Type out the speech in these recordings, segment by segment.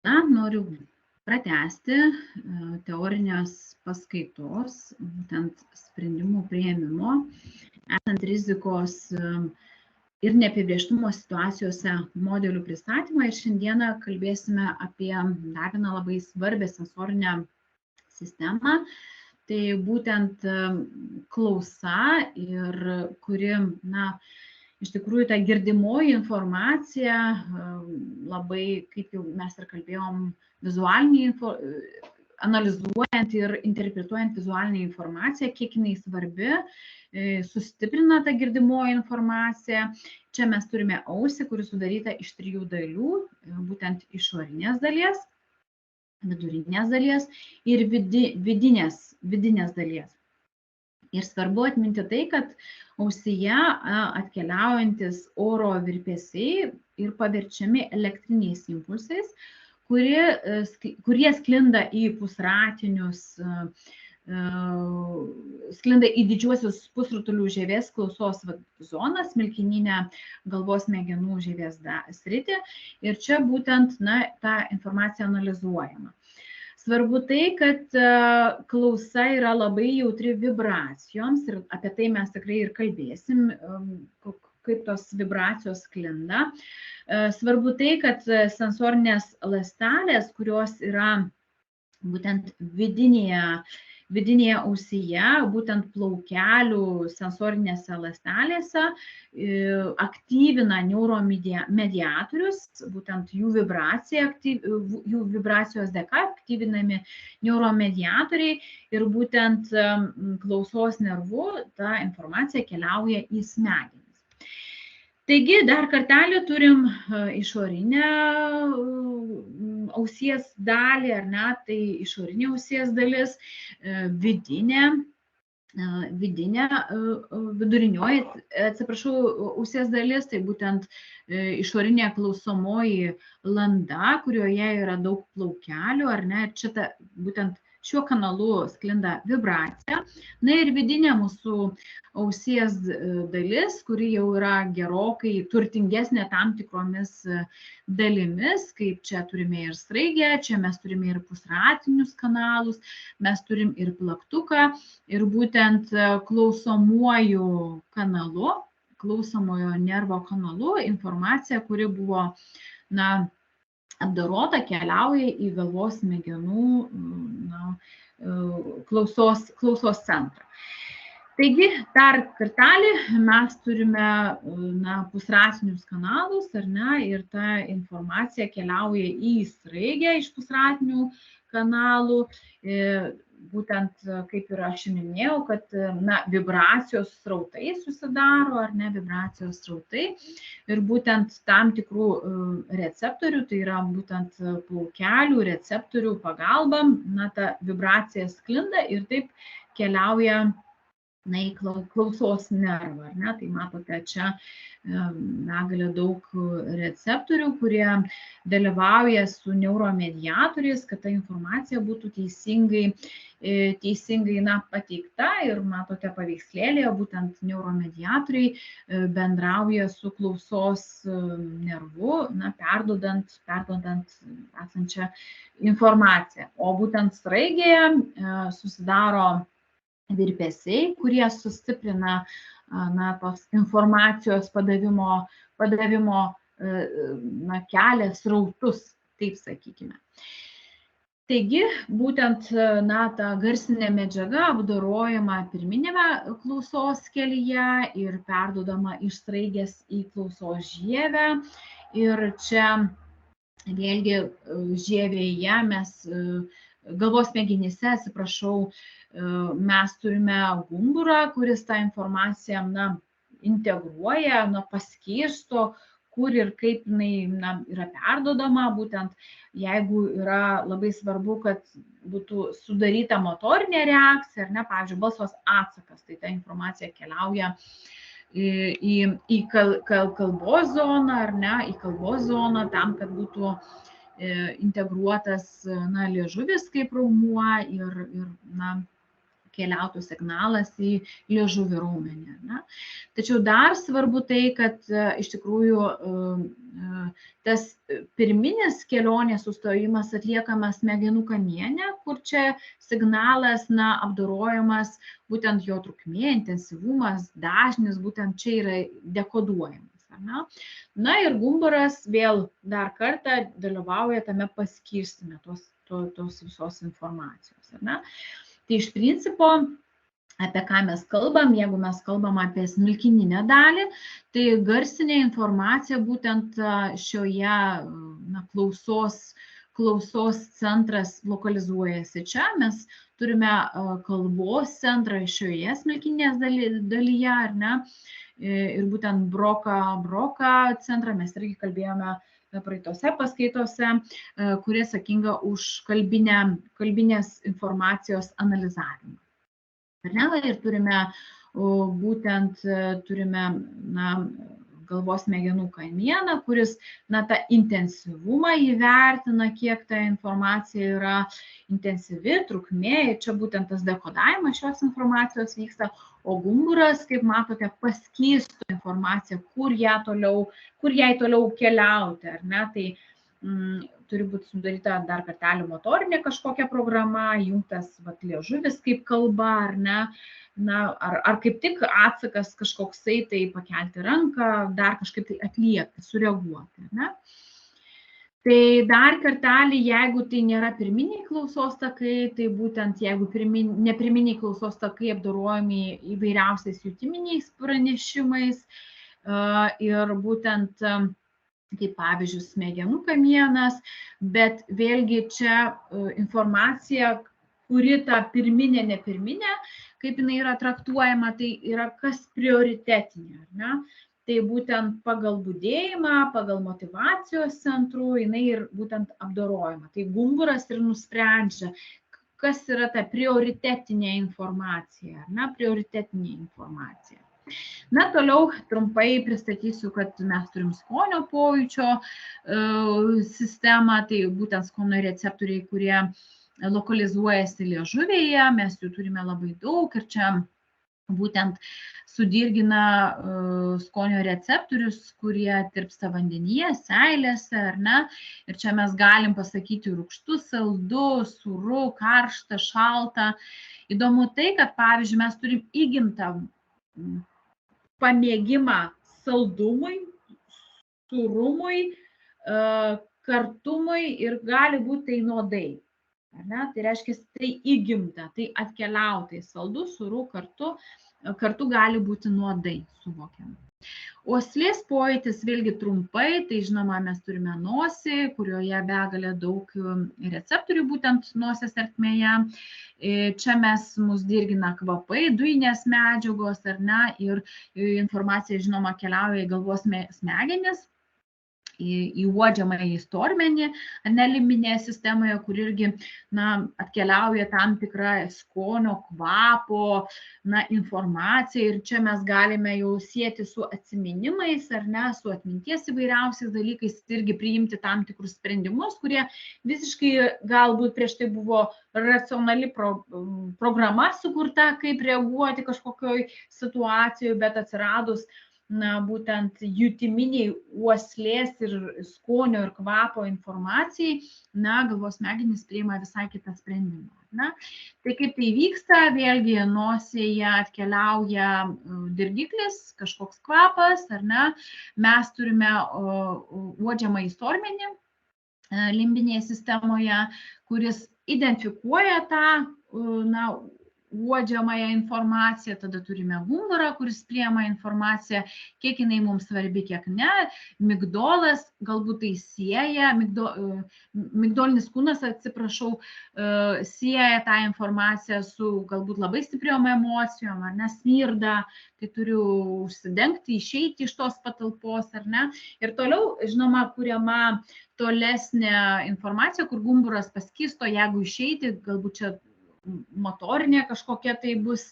Noriu pratęsti teorinės paskaitos, būtent sprendimų priėmimo, esant rizikos ir neapibrėžtumo situacijose modelių pristatymą. Ir šiandieną kalbėsime apie dar vieną labai svarbią sensorinę sistemą. Tai būtent klausa, ir kuri, iš tikrųjų, ta girdimoji informacija labai, kaip jau mes ir kalbėjom, analizuojant ir interpretuojant vizualinę informaciją, kiek jinai svarbi, sustiprina tą girdimoji informaciją. Čia mes turime ausį, kuri sudaryta iš 3 dalių, būtent išorinės dalies, vidurinės dalies ir vidinės dalies. Ir svarbu atminti tai, kad ausyje atkeliaujantis oro virpesiai ir paverčiami elektriniais impulsais, kurie sklinda į pusratinius, sklinda į didžiuosius pusrutulių žievės klausos zoną, smilkininę galvos smegenų žievės sritį. Ir čia būtent ta informacija analizuojama. Svarbu tai, kad klausa yra labai jautri vibracijoms ir apie tai mes tikrai ir kalbėsim, kaip tos vibracijos sklinda. Svarbu tai, kad sensorinės ląstelės, kurios yra būtent vidinėje ausyje, būtent plaukelių sensorinėse ląstelėse, aktyvina neuromediatorius, būtent jų vibracijos dėka aktyvinami neuromediatoriai, ir būtent klausos nervu ta informacija keliauja į smegenis. Taigi, dar kartelį turim išorinę ausies dalį, ar ne, tai išorinė ausies dalis, vidurinioji, ausies dalis, tai būtent išorinė klausomoji landa, kurioje yra daug plaukelių, ar ne, čia būtent šiuo kanalu sklinda vibracija. Ir vidinė mūsų ausies dalis, kuri jau yra gerokai turtingesnė tam tikromis dalimis, kaip čia turime ir sraigę, čia mes turime ir pusratinius kanalus, mes turim ir plaktuką, ir būtent klausomuoju kanalu, klausomojo nervo kanalu informacija, kuri buvo, apdorota, keliauja į galvos smegenų klausos centrą. Taigi, dar kartelį mes turime pusratinius kanalus, ar ne, ir ta informacija keliauja į sraigę iš pusratinių kanalų. Būtent, kaip ir aš minėjau, kad vibracijos srautai susidaro, ar ne, vibracijos srautai, ir būtent tam tikrų receptorių, tai yra būtent plaukelių receptorių pagalba, ta vibracija sklinda ir taip keliauja į klausos nervą, ar ne. Tai matote, čia begalė daug receptorių, kurie dalyvauja su neuromediatoriais, kad ta informacija būtų teisingai pateikta. Ir matote paveikslėlėje, būtent neuromediatoriai bendrauja su klausos nervu, perdodant esančią informaciją. O būtent sraigėje susidaro virpesiai, kurie sustiprina tos informacijos padavimo kelią, srautus, taip sakykime. Taigi, būtent ta garsinė medžiaga apdorojama pirminėme klausos kelyje ir perdodama iš sraigės į klausos žievę. Ir čia vėlgi žievėje galvos smegenyse, atsiprašau, mes turime gumburą, kuris tą informaciją integruoja, paskirsto, kur ir kaip jinai yra perdodama. Būtent jeigu yra labai svarbu, kad būtų sudaryta motorinė reakcija, ar ne, pavyzdžiui, balsos atsakas, tai ta informacija keliauja į kalbos zoną, ar ne, į kalbos zoną, tam, kad būtų integruotas liežuvis kaip raumuo ir keliautų signalas į liežuvį raumenį. Ne? Tačiau dar svarbu tai, kad iš tikrųjų tas pirminis kelionės sustojimas atliekamas smegenų kamiene, kur čia signalas apdorojamas, būtent jo trukmė, intensyvumas, dažnis, būtent čia yra dekoduojamas. Na ir gumburas vėl dar kartą dalyvauja tame paskirstime tos visos informacijos. Tai iš principo, apie ką mes kalbam, jeigu mes kalbam apie smilkininę dalį, tai garsinė informacija būtent šioje klausos centras lokalizuojasi čia. Mes turime kalbos centrą šioje smilkininės dalyje, ar ne? Ir būtent Broca centrą mes irgi kalbėjome praeitose paskaitose, kurie atsakinga už kalbinės informacijos analizavimą. Ir turime galvos smegenų kamieną, kuris tą intensyvumą įvertina, kiek ta informacija yra intensyvi, trukmė, ir čia būtent tas dekodavimas šios informacijos vyksta, o gumburas, kaip matote, paskirsto informaciją, kur jai toliau keliauti, ar ne? Tai turi būti sudaryta dar kartelį motorinė kažkokia programa, jungtas liežuvis kaip kalba, ar ne? Ar kaip tik atsakas kažkoksai, tai pakelti ranką, dar kažkaip tai atliepti, sureaguoti. Ne? Tai dar kartelį, jeigu tai nėra pirminiai klausos takai, tai būtent jeigu nepirminiai klausos takai apdorojami įvairiausiais jutiminiais pranešimais ir būtent kaip pavyzdžiui smegenų kamienas, bet vėlgi čia informacija, kuri ta pirminė, nepirminė, kaip jinai yra traktuojama, tai yra kas prioritetinė, ar ne? Tai būtent pagal budėjimą, pagal motyvacijos centrų, jinai ir būtent apdorojama. Tai gumburas ir nusprendžia, kas yra ta prioritetinė informacija, ar ne? Prioritetinė informacija. Toliau trumpai pristatysiu, kad mes turim skonio pojūčio sistemą, tai būtent skonio receptoriai, kurie lokalizuojasi liežuvėje, mes jų turime labai daug ir čia būtent sudirgina skonio receptorius, kurie tirpsta vandenyje, seilėse, ar ne? Ir čia mes galim pasakyti rūgštu, saldu, sūru, karšta, šalta. Įdomu tai, kad pavyzdžiui mes turim įgimtą pamėgimą saldumui, sūrumui, kartumui ir gali būti tai nuodai. Tai reiškia, tai įgimta, tai atkeliautai saldu, sūru, kartu gali būti nuodai suvokiami. Uoslės pojūtis vėlgi trumpai, tai žinoma, mes turime nosį, kurioje begalė daug receptorių būtent nosies ertmėje. Čia mus dirgina kvapai, dujinės medžiagos, ar ne, ir informacija, žinoma, keliauja į galvos smegenis, į uodžiamąjį stormenį, limbinėje sistemoje, kur irgi atkeliauja tam tikra skonio, kvapo informacija, ir čia mes galime jau sieti su atsiminimais, ar ne, su atminties įvairiausiais dalykais, irgi priimti tam tikrus sprendimus, kurie visiškai galbūt prieš tai buvo racionali programa sukurta, kaip reaguoti kažkokioj situacijoje, bet atsiradus būtent jutiminiai uoslės ir skonio ir kvapo informacijai, galvos smegenys priima visai kitą sprendimą. Tai kaip tai vyksta, vėlgi nosėje atkeliauja dirgiklis, kažkoks kvapas, ar ne, mes turime uodžiamąjį stormenį limbinėje sistemoje, kuris identifikuoja tą uodžiamąją informaciją, tada turime gumburą, kuris priima informaciją, kiek jinai mums svarbi, kiek ne. Migdolas galbūt tai sieja, migdolinis kūnas, sieja tą informaciją su galbūt labai stipriom emocijom, ar ne, smirda, tai turiu užsidengti, išeiti iš tos patalpos, ar ne. Ir toliau, žinoma, kuriama tolesnė informacija, kur gumburas paskirsto, jeigu išeiti, galbūt čia motorinė kažkokia tai bus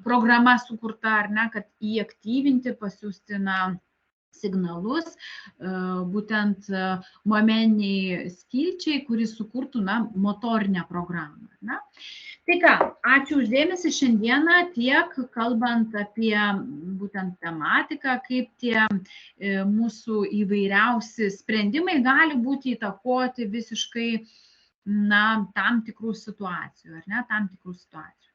programa sukurta, ar ne, kad įaktyvinti, pasiųsti signalus, būtent momeniniai skilčiai, kuris sukurtų motorinę programą. Tai ką, ačiū uždėmesi šiandieną tiek, kalbant apie būtent tematiką, kaip tie mūsų įvairiausi sprendimai gali būti įtakoti visiškai tam tikrų situacijų, ar ne, tam tikrų situacijų.